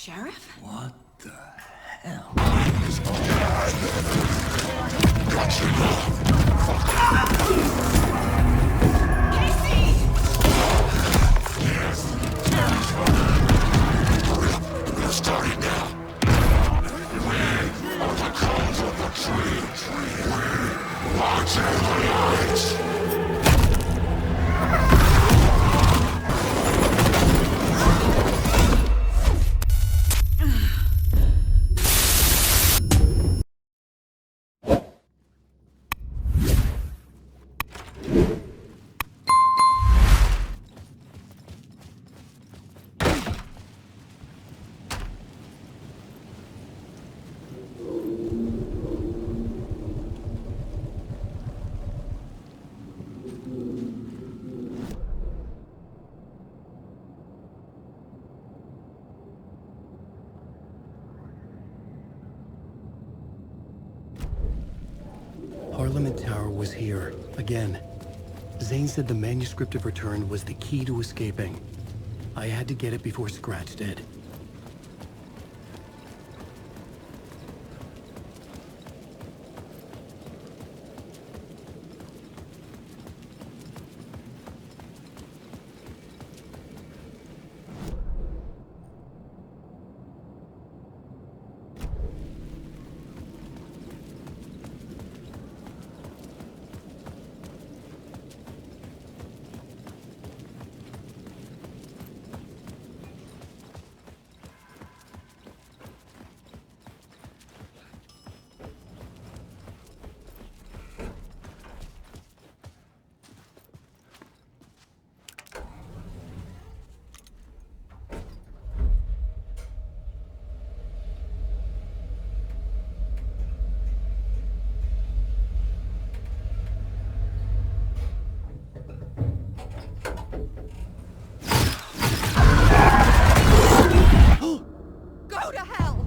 Sheriff? What the hell? Casey! We're starting now. We are the cause of the tree. We watch the lights. Parliament Tower was here, again. Zane said the manuscript of Return was the key to escaping. I had to get it before Scratch did. Go to hell!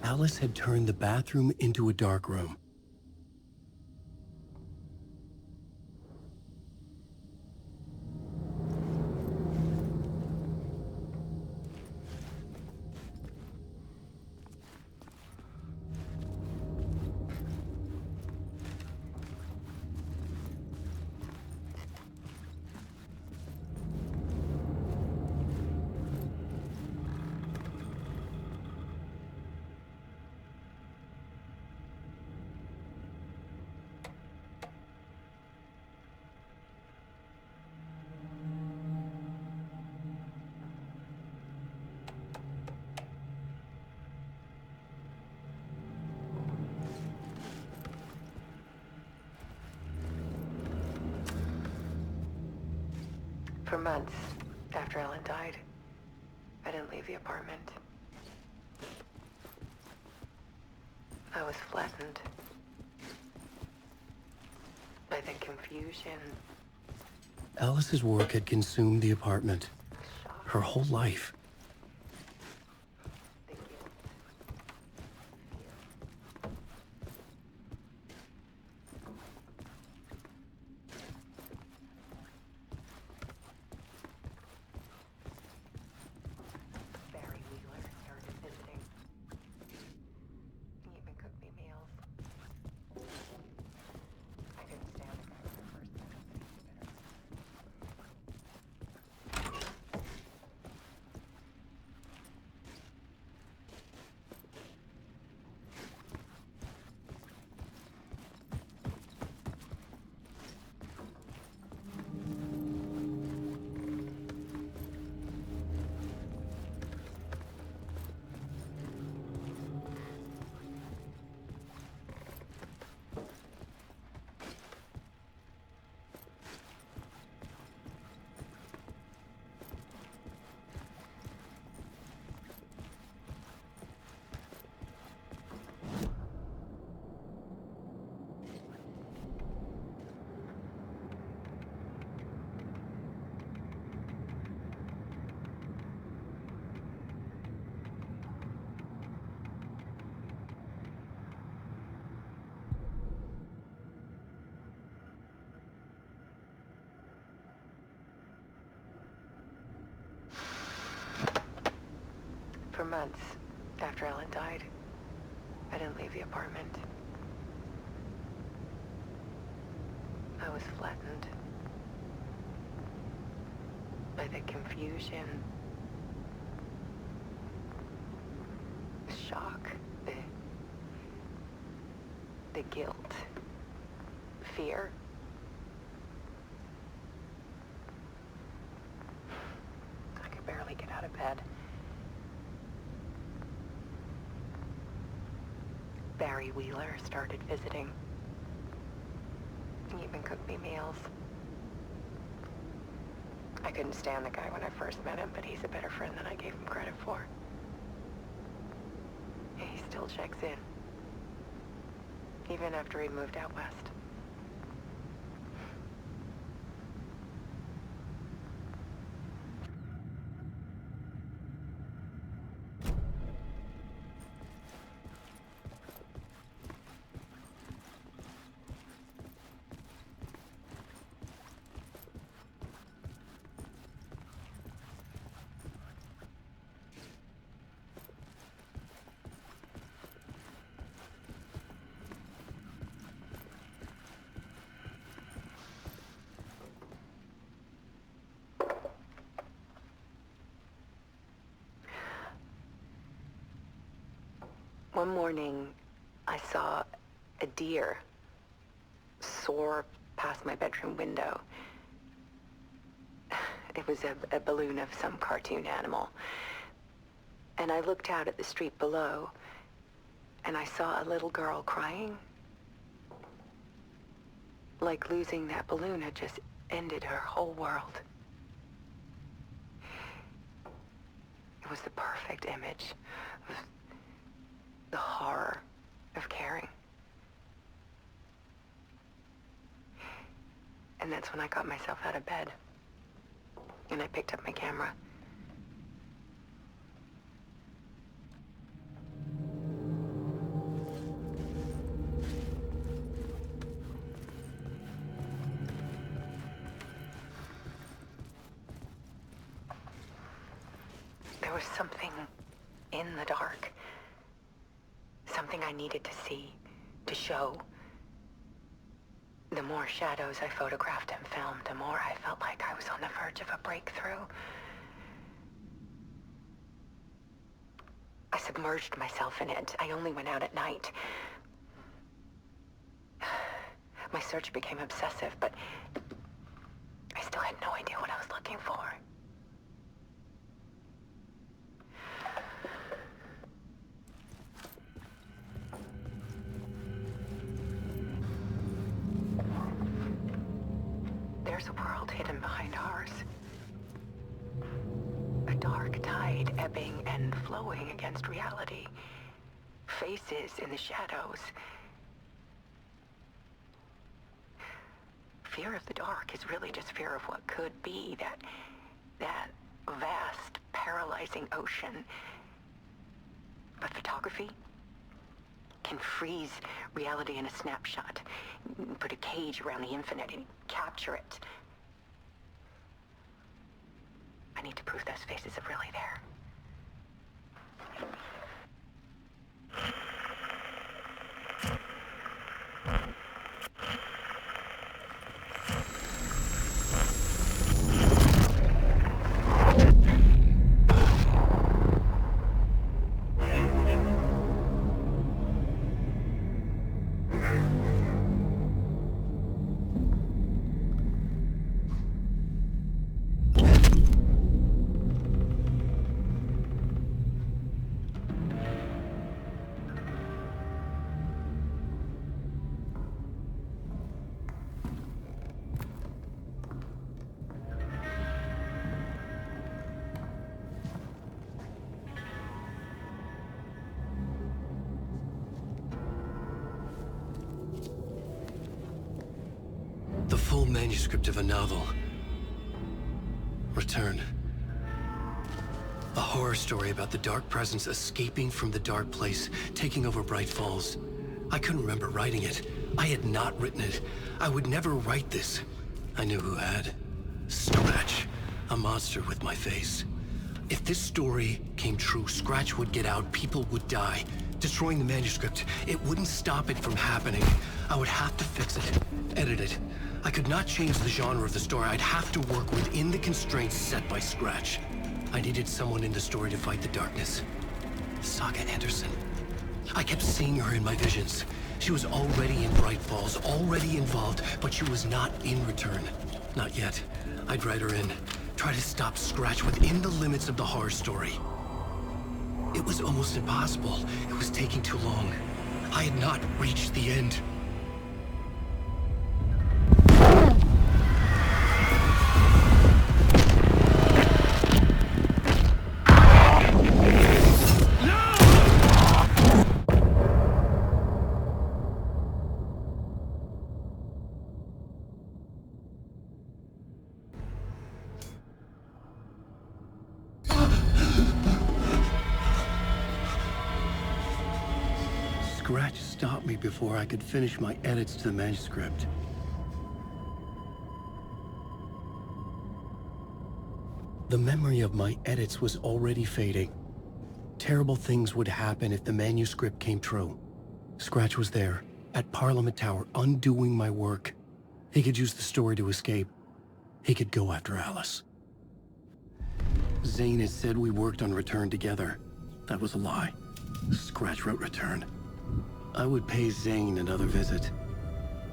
Alice had turned the bathroom into a dark room. For months after Ellen died, I didn't leave the apartment. I was flattened by the confusion. Alice's work had consumed the apartment. Her whole life. The guilt, Barry Wheeler started visiting. He even cooked me meals. I couldn't stand the guy when I first met him. months after Ellen died, I didn't leave the apartment. I was flattened by the confusion, the shock, the guilt, fear. I could barely get out of bed. Barry Wheeler started visiting. He even cooked me meals. I couldn't stand the guy when I first met him, but he's a better friend than I gave him credit for. He still checks in, even after he moved out west. One morning, I saw a deer soar past my bedroom window. It was a balloon of some cartoon animal. And I looked out at the street below, and I saw a little girl crying. Like losing that balloon had just ended her whole world. It was the perfect image of the horror of caring. And that's when I got myself out of bed. And I picked up my camera. There was something in the dark. Something I needed to see, to show. The more shadows I photographed and filmed, the more I felt like I was on the verge of a breakthrough. I submerged myself in it. I only went out at night. My search became obsessive, but I still had no idea what I was looking for. There's a world hidden behind ours. A dark tide ebbing and flowing against reality. Faces in the shadows. Fear of the dark is really just fear of what could be, that vast, paralyzing ocean. But photography can freeze reality in a snapshot, put a cage around the infinite and capture it. I need to prove those faces are really there. The full manuscript of a novel. Return. A horror story about the dark presence escaping from the dark place, taking over Bright Falls. I couldn't remember writing it. I had not written it. I would never write this. I knew who had. Scratch. A monster with my face. If this story came true, Scratch would get out, people would die. Destroying the manuscript, it wouldn't stop it from happening. I would have to fix it, edit it. I could not change the genre of the story. I'd have to work within the constraints set by Scratch. I needed someone in the story to fight the darkness. Saga Anderson. I kept seeing her in my visions. She was already in Bright Falls, already involved, but she was not in Return. Not yet. I'd write her in. Try to stop Scratch within the limits of the horror story. It was almost impossible. It was taking too long. I had not reached the end. Scratch stopped me before I could finish my edits to the manuscript. The memory of my edits was already fading. Terrible things would happen if the manuscript came true. Scratch was there, at Parliament Tower, undoing my work. He could use the story to escape. He could go after Alice. Zane had said we worked on Return together. That was a lie. Scratch wrote Return. I would pay Zane another visit.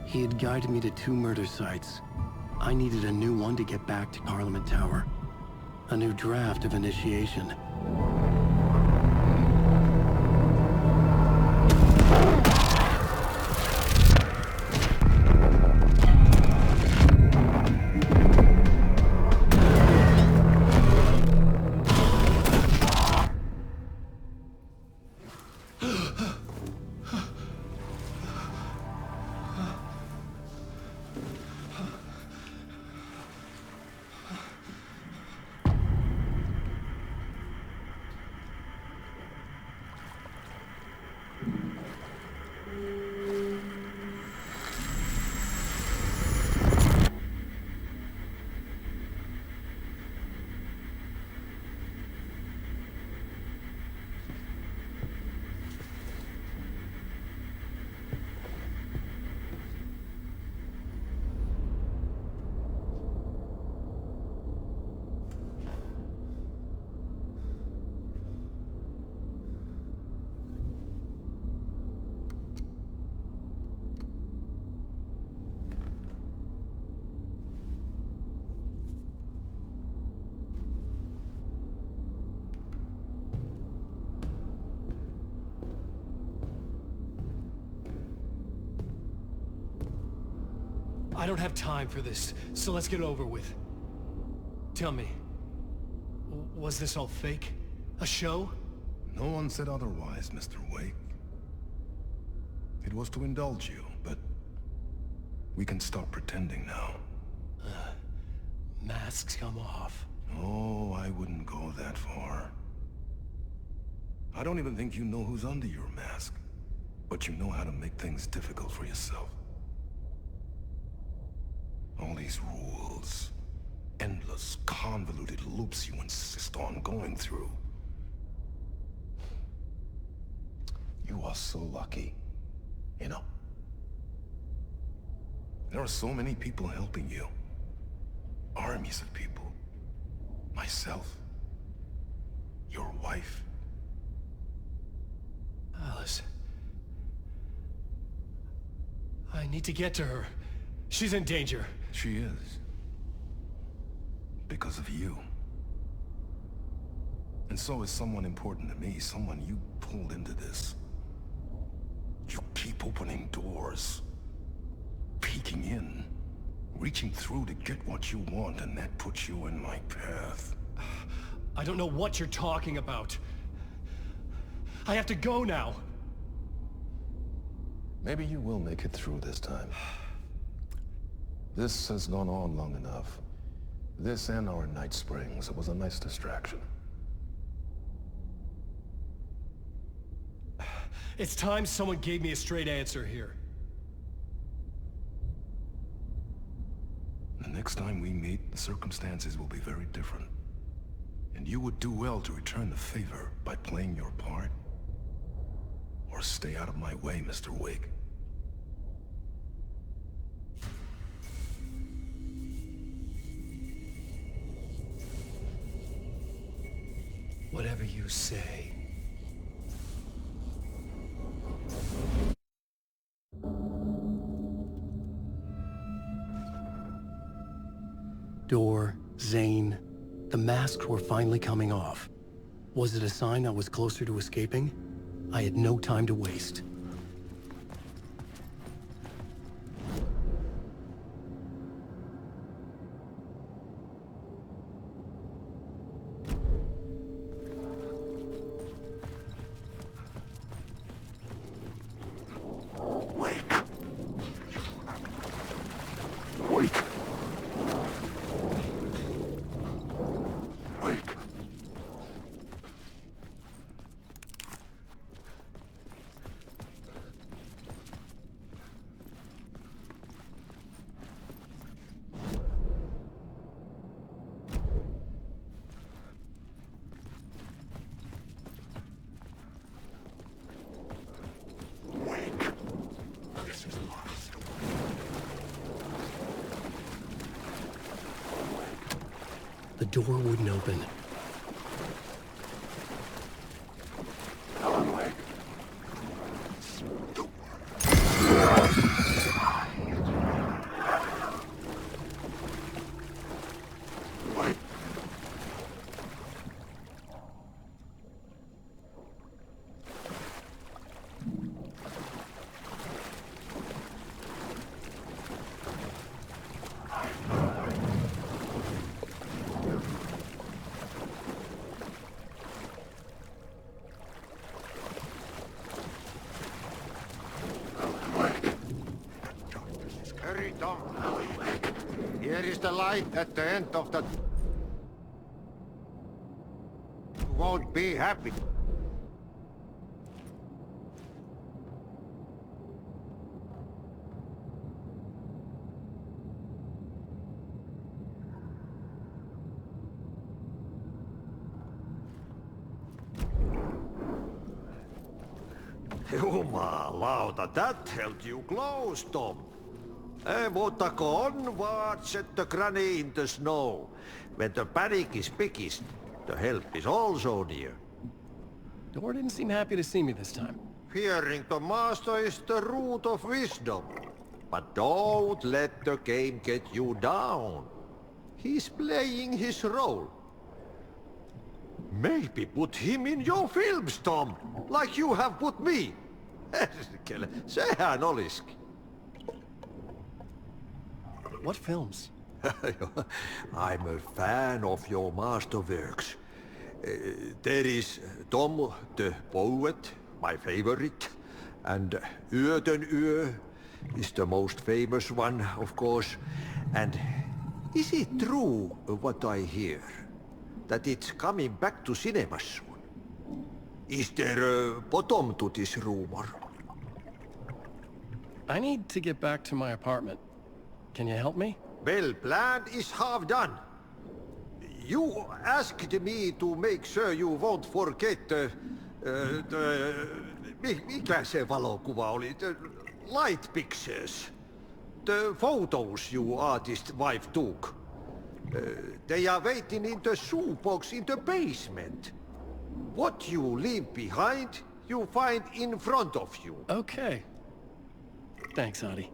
He had guided me to 2 murder sites. I needed a new one to get back to Parliament Tower. A new draft of initiation. I don't have time for this, so let's get over with. Tell me, was this all fake? A show? No one said otherwise, Mr. Wake. It was to indulge you, but we can stop pretending now. Masks come off. Oh, I wouldn't go that far. I don't even think you know who's under your mask, but you know how to make things difficult for yourself. All these rules, endless, convoluted loops you insist on going through. You are so lucky, you know. There are so many people helping you. Armies of people. Myself. Your wife. Alice. I need to get to her. She's in danger. She is. Because of you. And so is someone important to me, someone you pulled into this. You keep opening doors. Peeking in. Reaching through to get what you want, and that puts you in my path. I don't know what you're talking about. I have to go now. Maybe you will make it through this time. This has gone on long enough. This and our Night Springs. It was a nice distraction. It's time someone gave me a straight answer here. The next time we meet, the circumstances will be very different. And you would do well to return the favor by playing your part. Or stay out of my way, Mr. Wig. Whatever you say. Door, Zane, the masks were finally coming off. Was it a sign I was closer to escaping? I had no time to waste. The door wouldn't open. Hurry, Tom. Here is the light at the end of the... You won't be happy. Jumalauta, that held you close, Tom. Mutta on watch the granny in the snow. When the panic is biggest, the help is also near. Door didn't seem happy to see me this time. Fearing the master is the root of wisdom. But don't let the game get you down. He's playing his role. Maybe put him in your films, Tom, like you have put me. Sehän olisikin. What films? I'm a fan of your masterworks. There is Tom the Poet, my favorite, and Yöden Yö is the most famous one, of course. And is it true what I hear? That it's coming back to cinemas soon? Is there a bottom to this rumor? I need to get back to my apartment. Can you help me? Well, plan is half done. You asked me to make sure you won't forget mikä se valokuva oli? The light pictures. The photos your artist wife took. They are waiting in the shoebox in the basement. What you leave behind, you find in front of you. Okay. Thanks, Adi.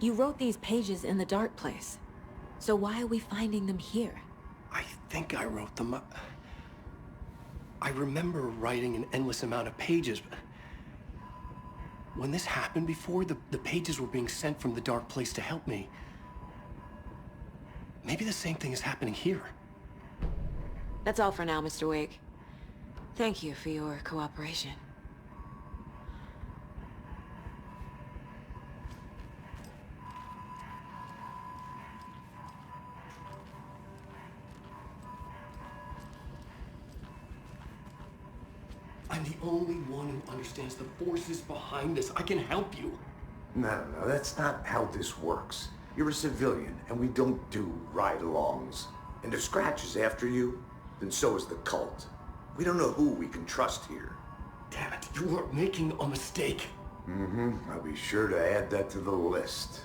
You wrote these pages in the dark place. So why are we finding them here? I think I wrote them up. I remember writing an endless amount of pages, but when this happened before, the pages were being sent from the dark place to help me. Maybe the same thing is happening here. That's all for now, Mr. Wake. Thank you for your cooperation. I'm the only one who understands the forces behind this. I can help you. No, that's not how this works. You're a civilian, and we don't do ride-alongs. And if Scratch is after you, then so is the cult. We don't know who we can trust here. Damn it, you are making a mistake. I'll be sure to add that to the list.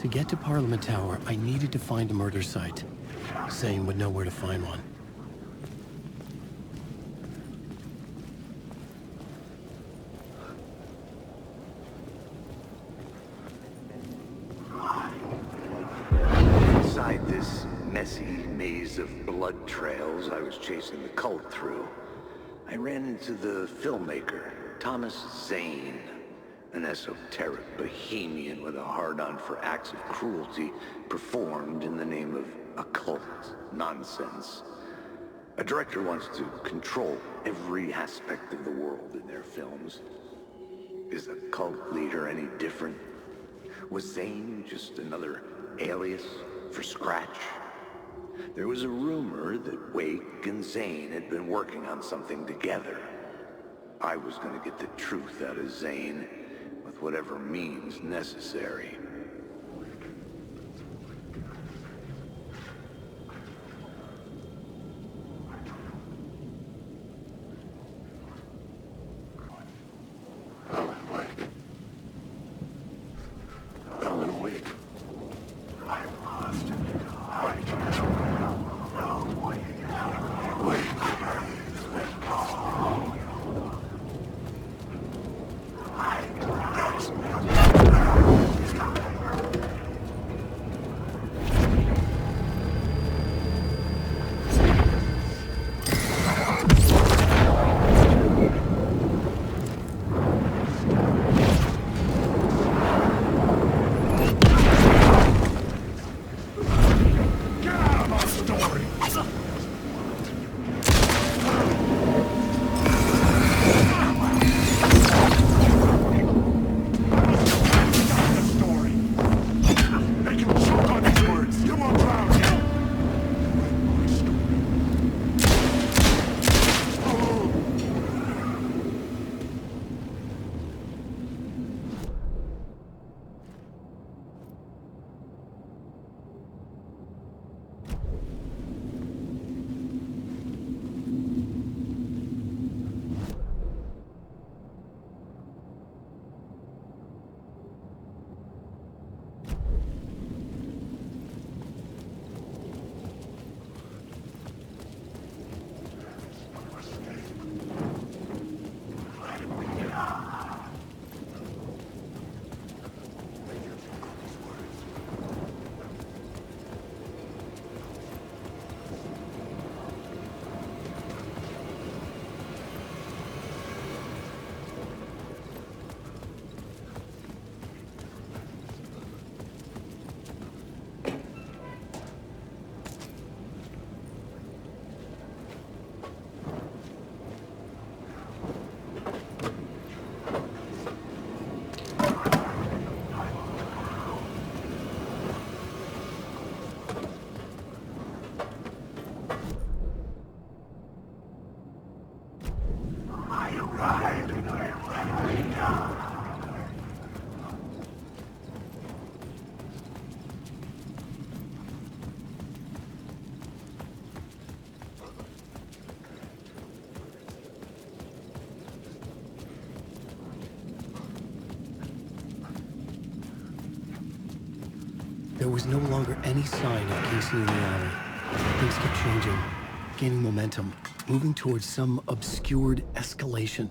To get to Parliament Tower, I needed to find a murder site. Zane would know where to find one. Inside this messy maze of blood trails I was chasing the cult through, I ran into the filmmaker, Thomas Zane. An esoteric bohemian with a hard-on for acts of cruelty performed in the name of occult nonsense. A director wants to control every aspect of the world in their films. Is a cult leader any different? Was Zane just another alias for Scratch? There was a rumor that Wake and Zane had been working on something together. I was going to get the truth out of Zane, with whatever means necessary. Alan Wake. I'm lost. I no way. Wait. There was no longer any sign of Casey in the alley. Things kept changing, gaining momentum, moving towards some obscured escalation.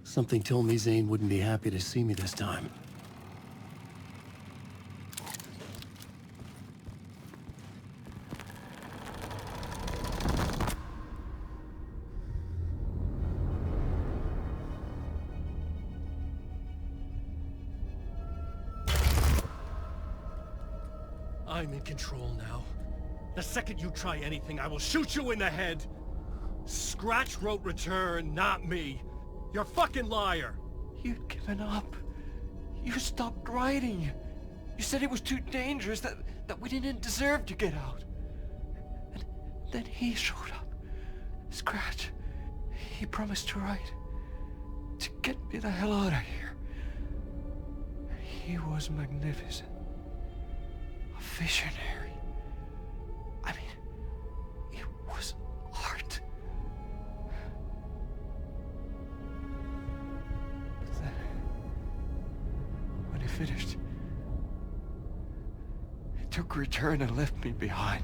Something told me Zane wouldn't be happy to see me this time. I'm in control now. The second you try anything, I will shoot you in the head! Scratch wrote return, not me. You're a fucking liar! You'd given up. You stopped writing. You said it was too dangerous, that we didn't deserve to get out. And then he showed up. Scratch. He promised to write. To get me the hell out of here. He was magnificent. A visionary. I mean, it was art. finished. It took return and left me behind.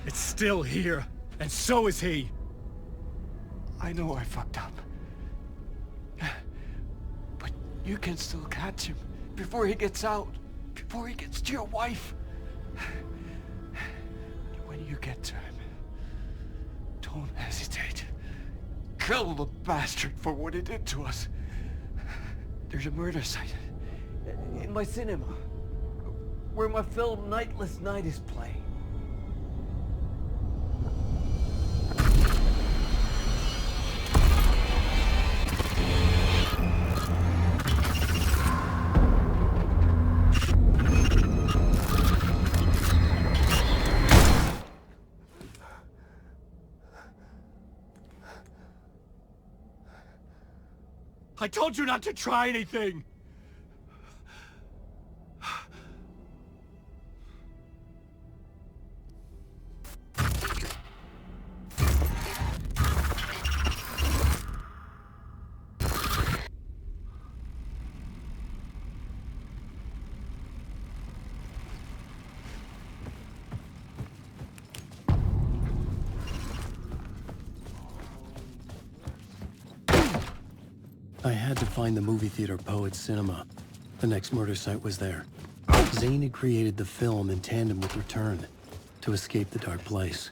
It's still here, and so is he. I know I fucked up. But you can still catch him before he gets out, before he gets to your wife. When you get to him, don't hesitate. Kill the bastard for what he did to us. There's a murder site in my cinema where my film Nightless Night is playing. I told you not to try anything! I had to find the movie theater Poet's Cinema. The next murder site was there. Zane had created the film in tandem with Return to escape the dark place.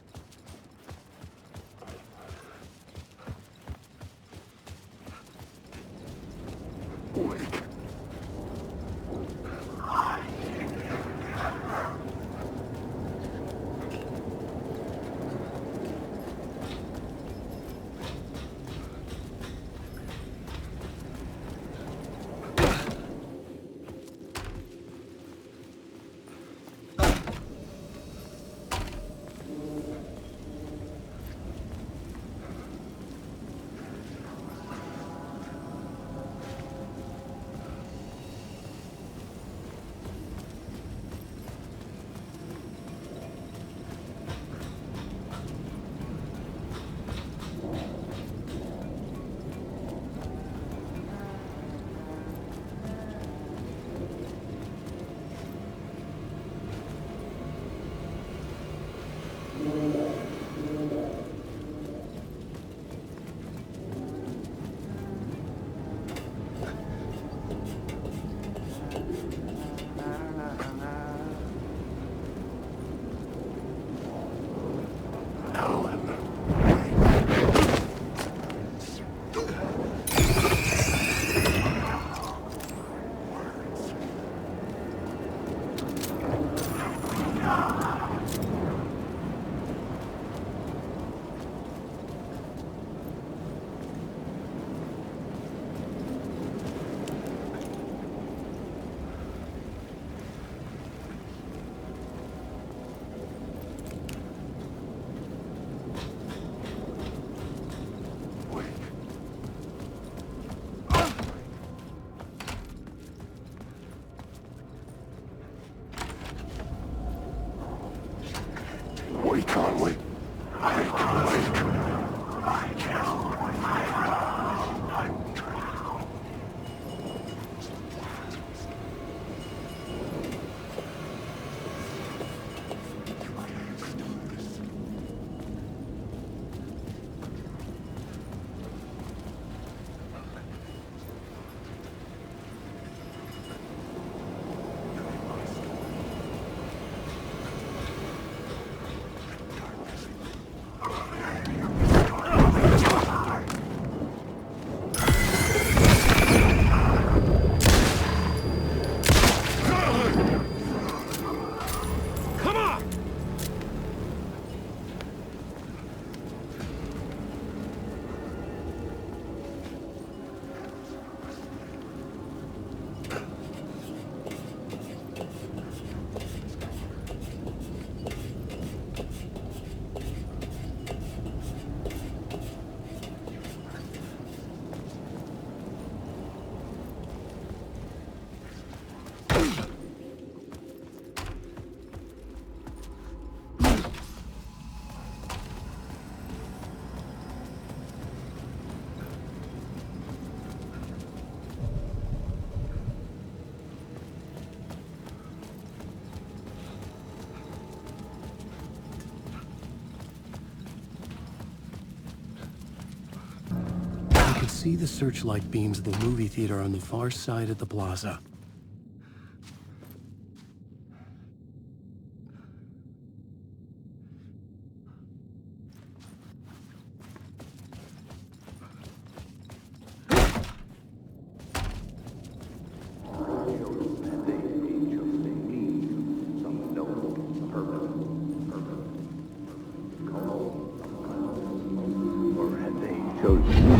see the searchlight beams of the movie theater on the far side of the plaza.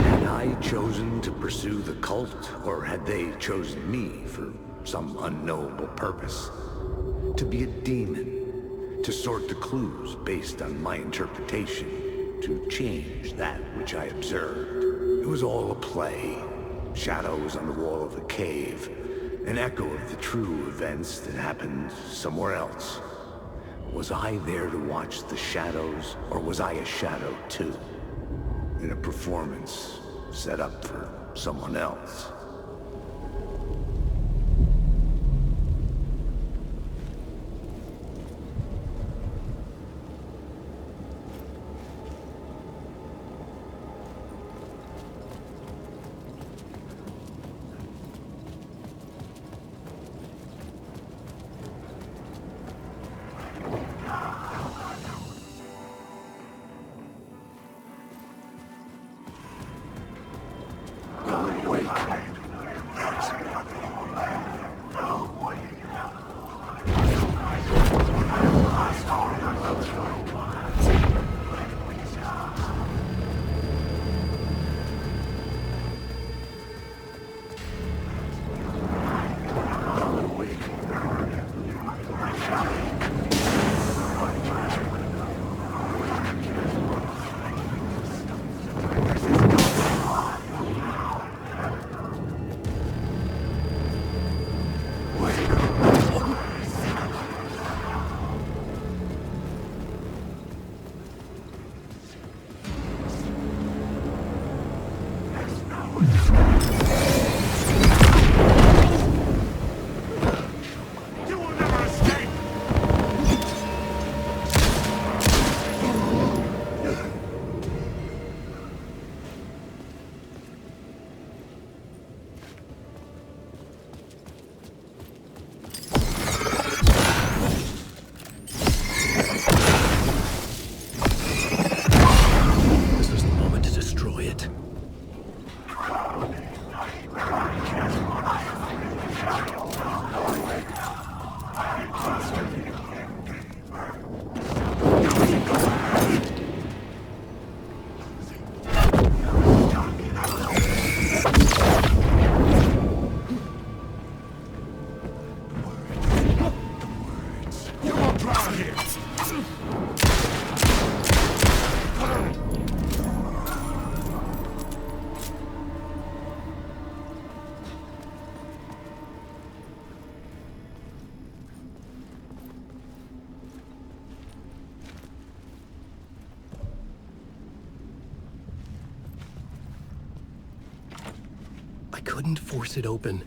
Had I chosen to pursue the cult, or had they chosen me for some unknowable purpose? To be a demon, to sort the clues based on my interpretation, to change that which I observed. It was all a play. Shadows on the wall of the cave, an echo of the true events that happened somewhere else. Was I there to watch the shadows, or was I a shadow too? In a performance set up for someone else. I couldn't force it open.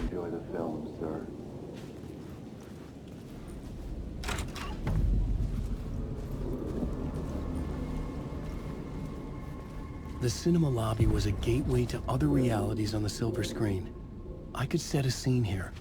Enjoy the film, sir. The cinema lobby was a gateway to other realities on the silver screen. I could set a scene here.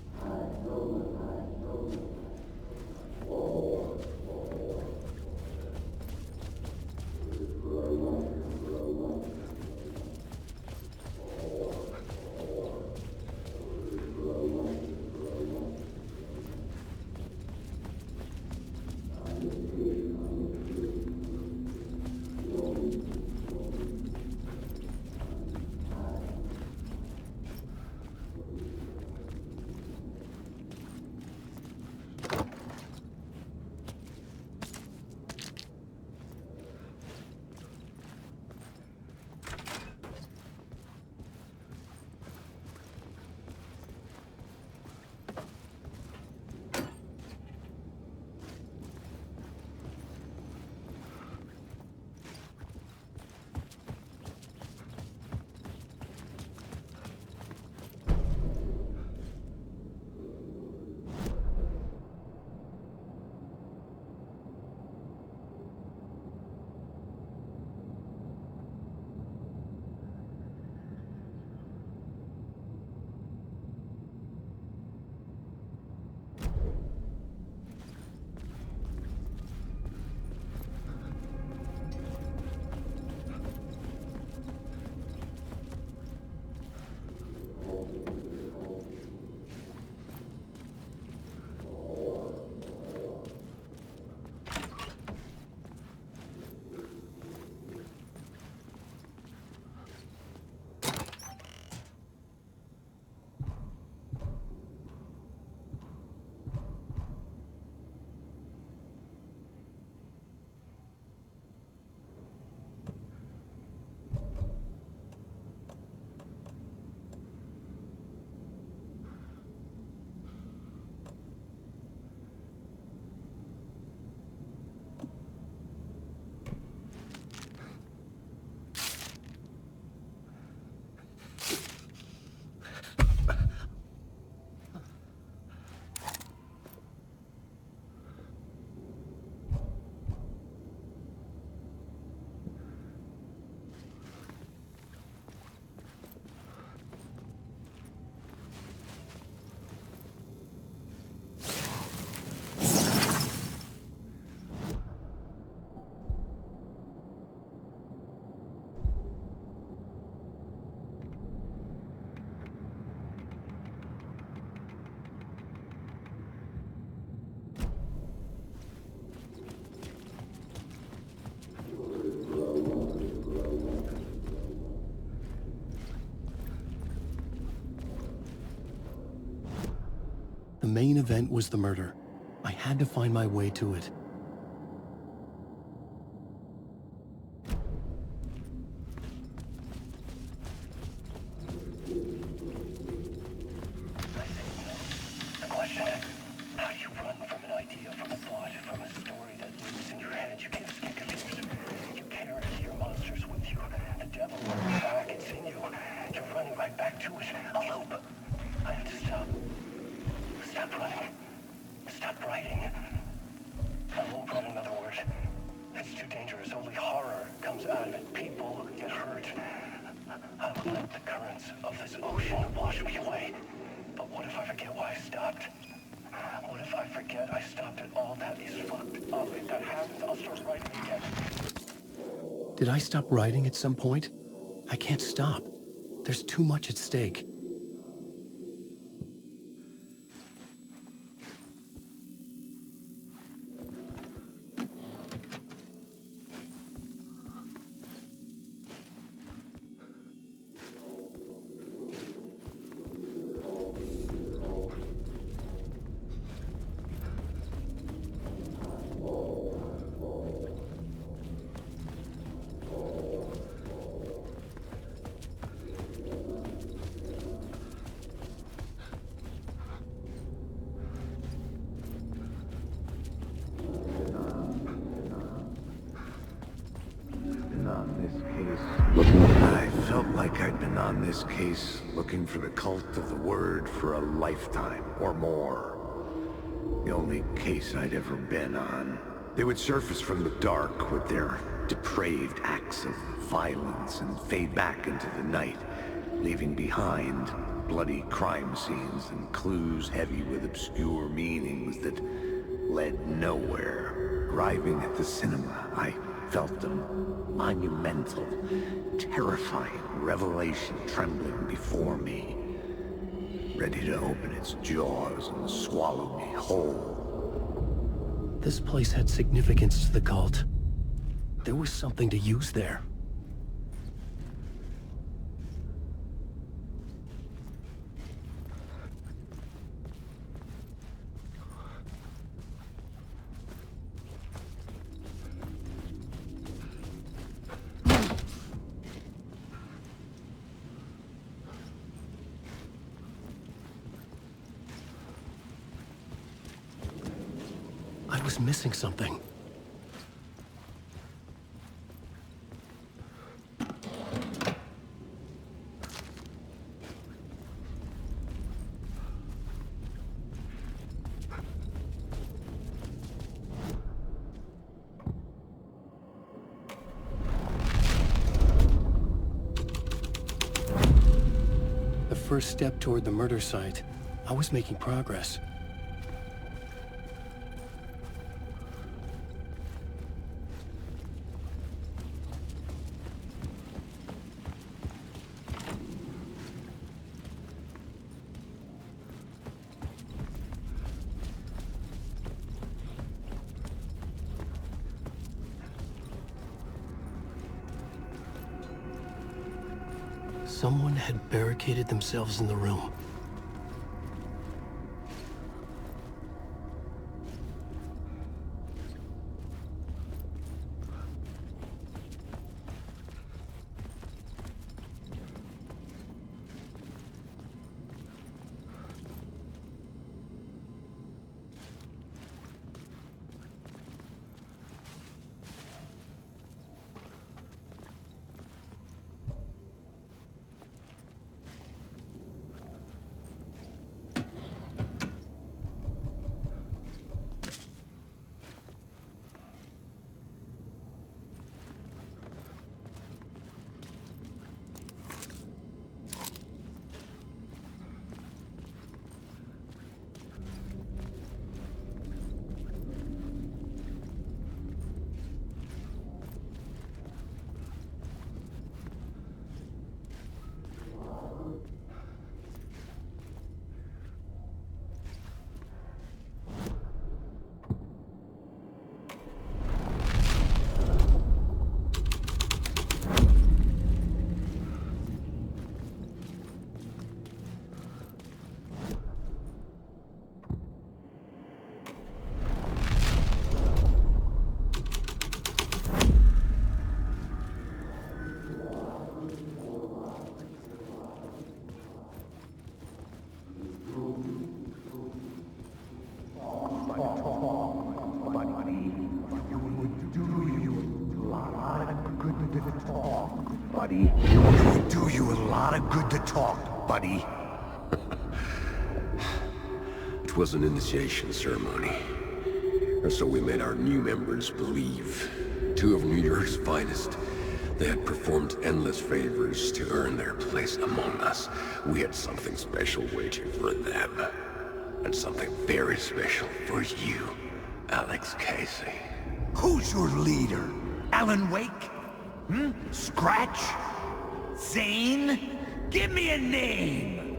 The main event was the murder. I had to find my way to it. The question is, how do you run from an idea, from a thought, from a story that lives in your head? You can't just get confused. You carry your monsters with you. The devil lurks back, it's in you. You're running right back to it. A loop. I have to stop. Stop running. Stop writing. I won't run, in other words. It's too dangerous. Only horror comes out of it. People get hurt. I will let the currents of this ocean wash me away. But what if I forget why I stopped? What if I forget I stopped at all? That is fucked up. If that happens, I'll start writing again. Did I stop writing at some point? I can't stop. There's too much at stake. I felt like I'd been on this case looking for the cult of the word for a lifetime or more. The only case I'd ever been on. They would surface from the dark with their depraved acts of violence and fade back into the night, leaving behind bloody crime scenes and clues heavy with obscure meanings that led nowhere. Arriving at the cinema, I felt a monumental, terrifying revelation trembling before me, ready to open its jaws and swallow me whole. This place had significance to the cult. There was something to use there. I was missing something. The first step toward the murder site. I was making progress. Someone had barricaded themselves in the room. do you a lot of good to talk, buddy. It was an initiation ceremony. Or so we made our new members believe. Two of New York's finest. They had performed endless favors to earn their place among us. We had something special waiting for them. And something very special for you, Alex Casey. Who's your leader? Alan Wake? Scratch? Zane? Give me a name!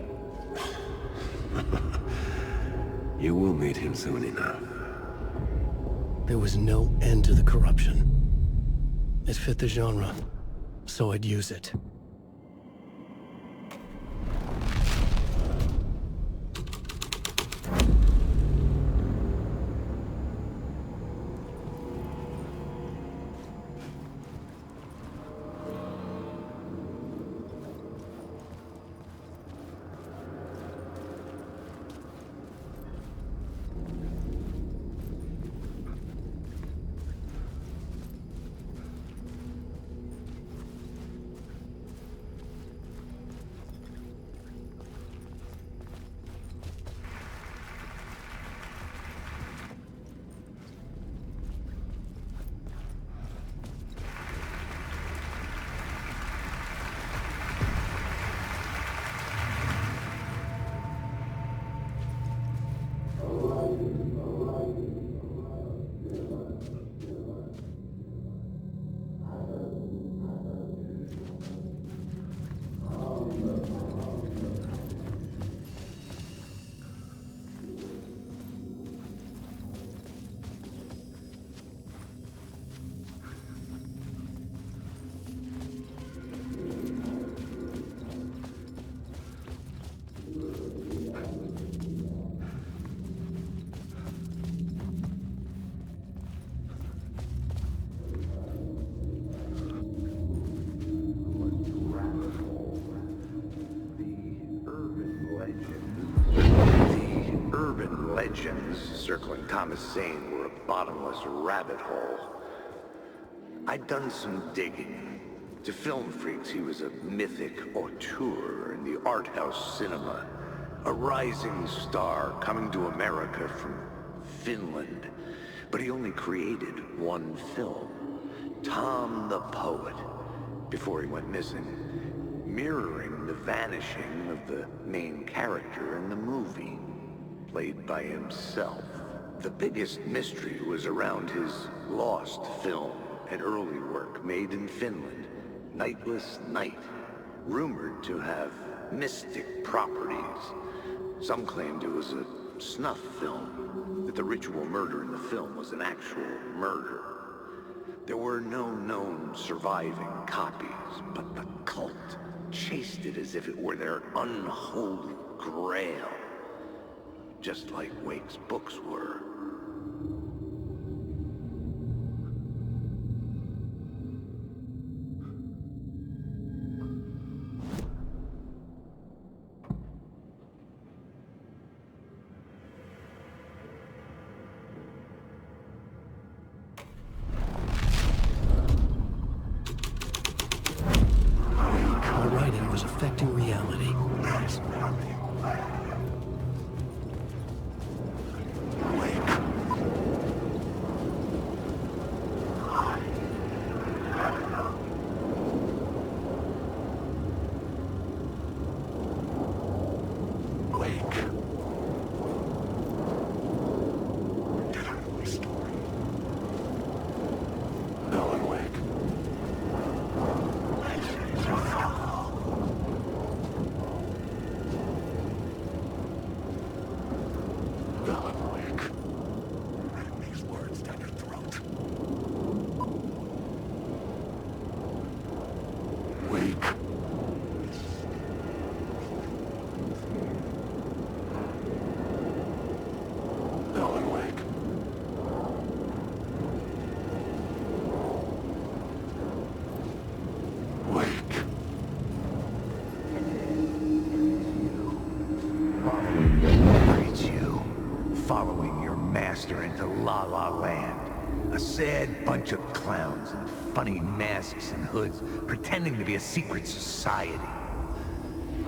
You will meet him soon enough. There was no end to the corruption. It fit the genre, so I'd use it. Legends circling Thomas Zane were a bottomless rabbit hole. I'd done some digging. To film freaks, he was a mythic auteur in the art house cinema. A rising star coming to America from Finland. But he only created one film, Tom the Poet, before he went missing, mirroring the vanishing of the main character in the movie. Played by himself. The biggest mystery was around his lost film, an early work made in Finland, Nightless Night, rumored to have mystic properties. Some claimed it was a snuff film, that the ritual murder in the film was an actual murder. There were no known surviving copies, but the cult chased it as if it were their unholy grail. Just like Wake's books were. My writing was affecting reality. Following your master into La La Land. A sad bunch of clowns in funny masks and hoods, pretending to be a secret society.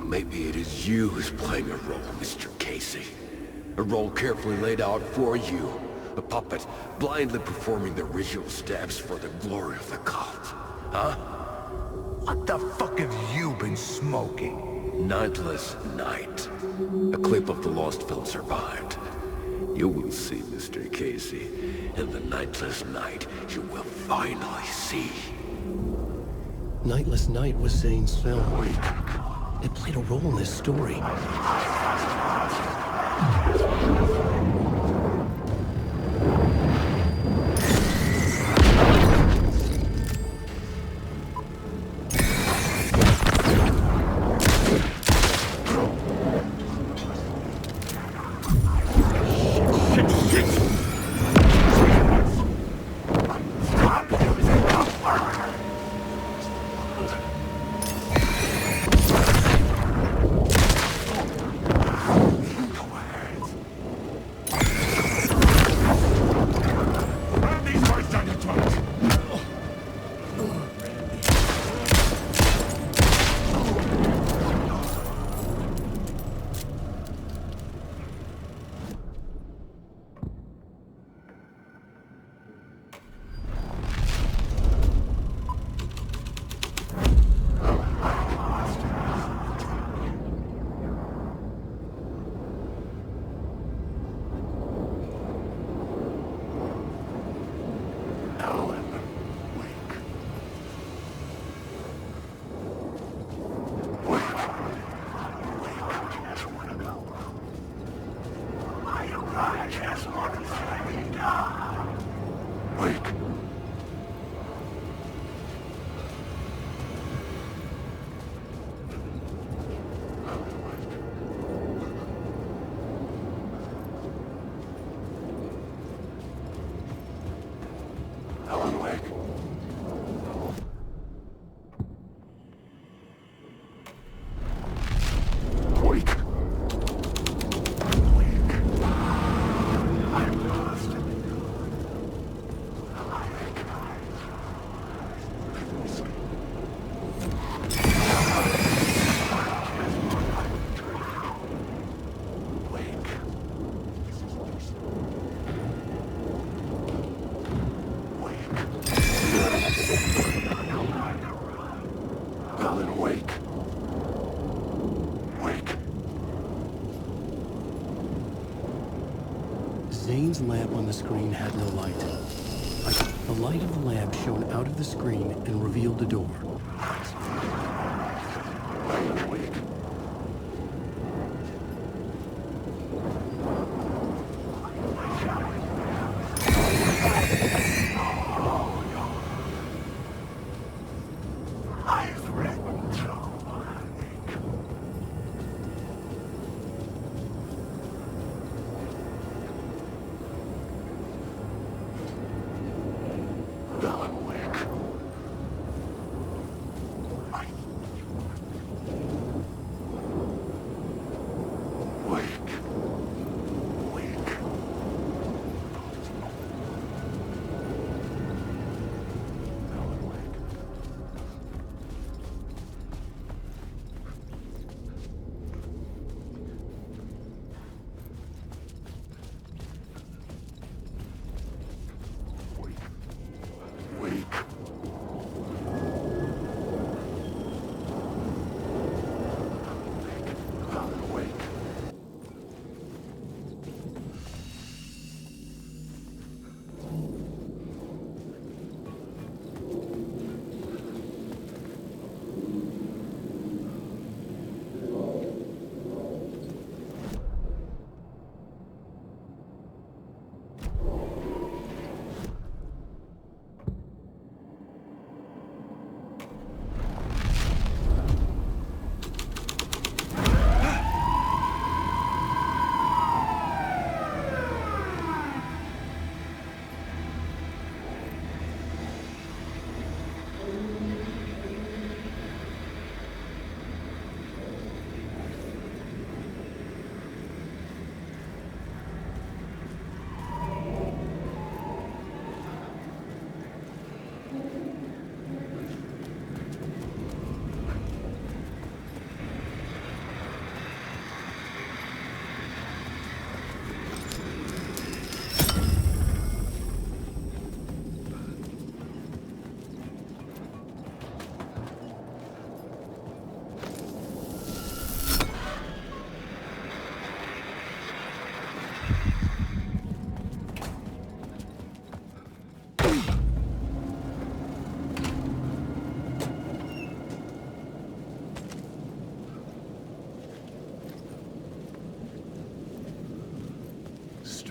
Maybe it is you who's playing a role, Mr. Casey. A role carefully laid out for you. A puppet, blindly performing the ritual steps for the glory of the cult. Huh? What the fuck have you been smoking? Nightless Night. A clip of the lost film survived. You will see, Mr. Casey. In the Nightless Night, you will finally see. Nightless Night was Zane's film. It played a role in this story. Zane's lamp on the screen had no light. The light of the lamp shone out of the screen and revealed the door.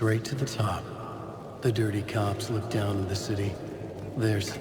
straight to the top. The dirty cops look down in the city. There's...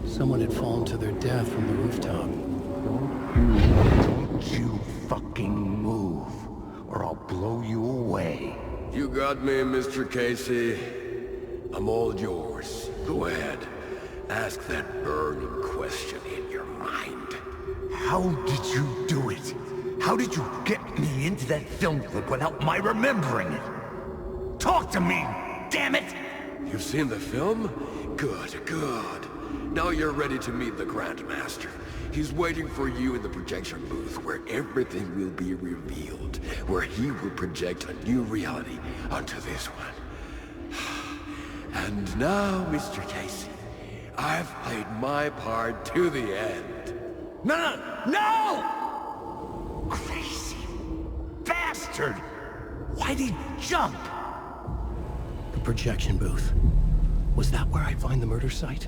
Someone had fallen to their death from the rooftop. Don't you fucking move, or I'll blow you away. You got me, Mr. Casey. I'm all yours. Go ahead. Ask that burning question in your mind. How did you do it? How did you get me into that film clip without my remembering it? Talk to me, damn it! You've seen the film? Good, good. Now you're ready to meet the Grandmaster. He's waiting for you in the projection booth where everything will be revealed, where he will project a new reality onto this one. And now, Mr. Casey, I've played my part to the end. No! Crazy bastard! Why'd he jump? The projection booth. Was that where I'd find the murder site?